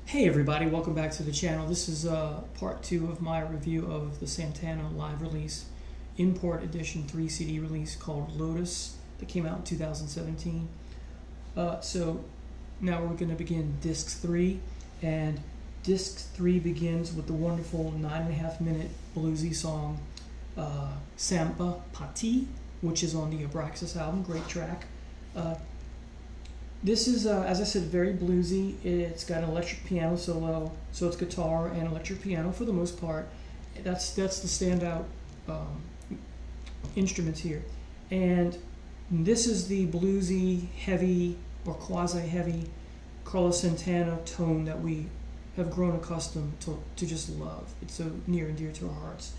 Hey everybody, welcome back to the channel. This is part 2 of my review of the Santana live release, import edition 3 CD release called Lotus that came out in 2017. So now we're going to begin disc 3, and disc 3 begins with the wonderful 9.5 minute bluesy song Samba Pati, which is on the Abraxas album. Great track. This is, as I said, very bluesy. It's got an electric piano solo, so it's guitar and electric piano for the most part. That's the standout instruments here. And this is the bluesy, heavy, or quasi-heavy Carlos Santana tone that we have grown accustomed to just love. It's so near and dear to our hearts.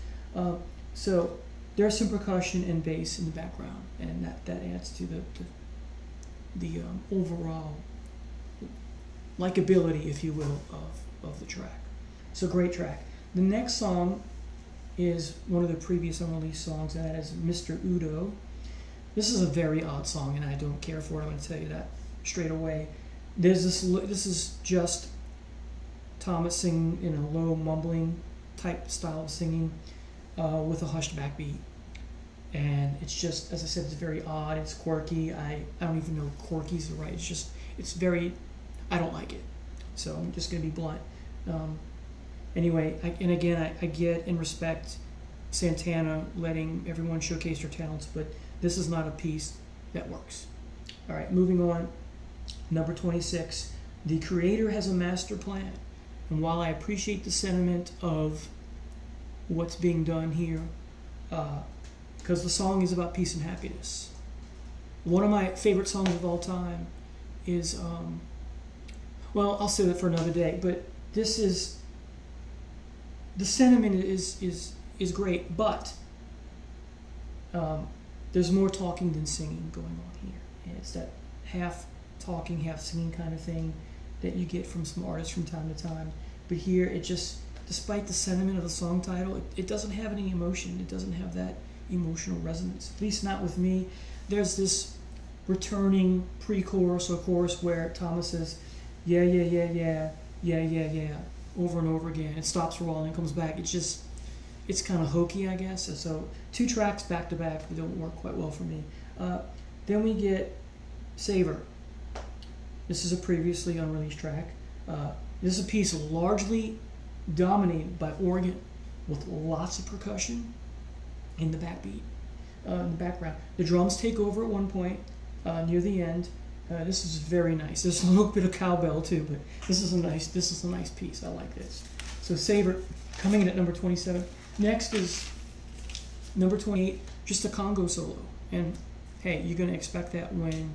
So there's some percussion and bass in the background, and that adds to the overall likability, if you will, of the track. So great track. The next song is one of the previous unreleased songs, and that is Mr. Udo. This is a very odd song, and I don't care for it. I'm going to tell you that straight away. This is just Thomas singing in a low mumbling type style of singing with a hushed backbeat. And it's just, as I said, it's very odd, it's quirky. I don't even know if quirky is the right, it's very, I don't like it. So I'm just going to be blunt. Anyway, I get and respect Santana letting everyone showcase their talents, but this is not a piece that works. All right, moving on. Number 26, the creator has a master plan. And while I appreciate the sentiment of what's being done here, because the song is about peace and happiness. One of my favorite songs of all time is, well, I'll say that for another day, but this is, the sentiment is great, but there's more talking than singing going on here. And it's that half talking, half singing kind of thing that you get from some artists from time to time. But here, it just, despite the sentiment of the song title, it doesn't have any emotion. It doesn't have that emotional resonance, at least not with me. There's this returning pre-chorus or chorus where Thomas says, yeah, yeah, yeah, yeah, yeah, yeah, yeah, over and over again. It stops rolling, comes back. It's kind of hokey, I guess. So 2 tracks back to back don't work quite well for me. Then we get Savor. This is a previously unreleased track. This is a piece largely dominated by organ with lots of percussion in the backbeat, in the background. The drums take over at one point near the end. This is very nice. There's a little bit of cowbell too, but this is a nice piece. I like this. So Savor, coming in at number 27. Next is number 28, just a congo solo. And hey, you're going to expect that when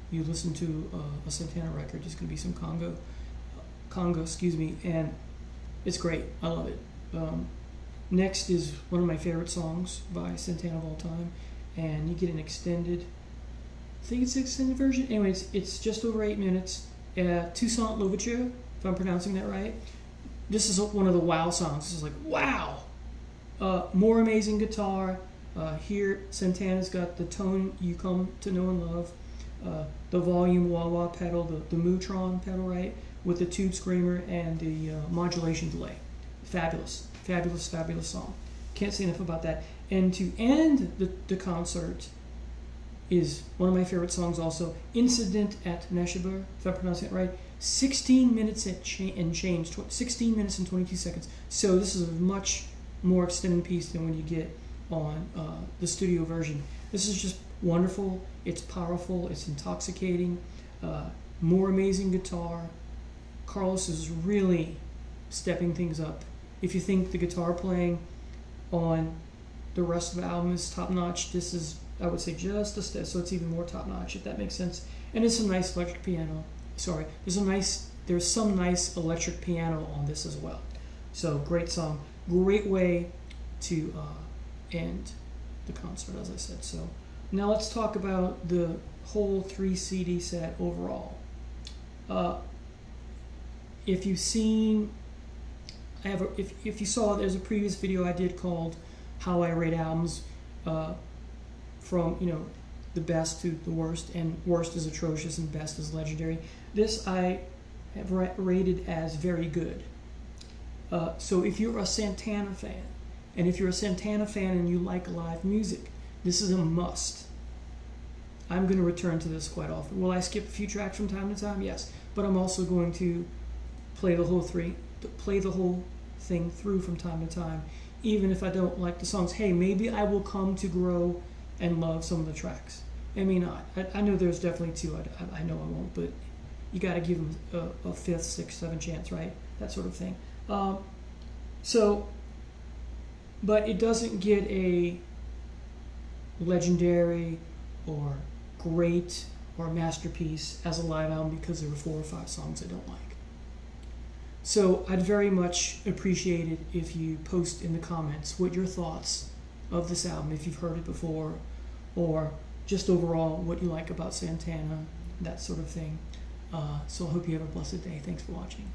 you listen to a Santana record. There's going to be some congo, excuse me, and it's great. I love it. Next is one of my favorite songs by Santana of all time, and you get an extended, I think it's an extended version. Anyway, it's just over 8 minutes. Toussaint Louverture, if I'm pronouncing that right. This is one of the wow songs. This is like, wow! More amazing guitar. Here, Santana's got the tone you come to know and love. The volume wah-wah pedal, the Mutron pedal, right? With the tube screamer and the modulation delay. Fabulous. Fabulous, fabulous song. Can't say enough about that. And to end the concert is one of my favorite songs also, Incident at Neshaber, if I'm pronouncing it right. 16 minutes and change, 16 minutes and 22 seconds. So this is a much more extended piece than when you get on the studio version. This is just wonderful. It's powerful. It's intoxicating. More amazing guitar. Carlos is really stepping things up. If you think the guitar playing on the rest of the album is top-notch, this is, I would say, just a step, so it's even more top-notch, if that makes sense. And it's a nice electric piano. Sorry, there's some nice electric piano on this as well. So great song, great way to end the concert, as I said. So now let's talk about the whole 3 CD set overall. If you've seen, if you saw, there's a previous video I did called How I Rate Albums, from the best to the worst, and worst is atrocious and best is legendary. This I have rated as very good. So if you're a Santana fan, and if you're a Santana fan and you like live music, this is a must. I'm going to return to this quite often. Will I skip a few tracks from time to time? Yes, but I'm also going to play the whole thing through from time to time, even if I don't like the songs. Hey, maybe I will come to grow and love some of the tracks. I may not. I know there's definitely two. I know I won't, but you got to give them a fifth, sixth, seventh chance, right? That sort of thing. But it doesn't get a legendary or great or masterpiece as a live album because there were 4 or 5 songs I don't like. So I'd very much appreciate it if you post in the comments what your thoughts of this album, if you've heard it before, or just overall what you like about Santana, that sort of thing. So I hope you have a blessed day. Thanks for watching.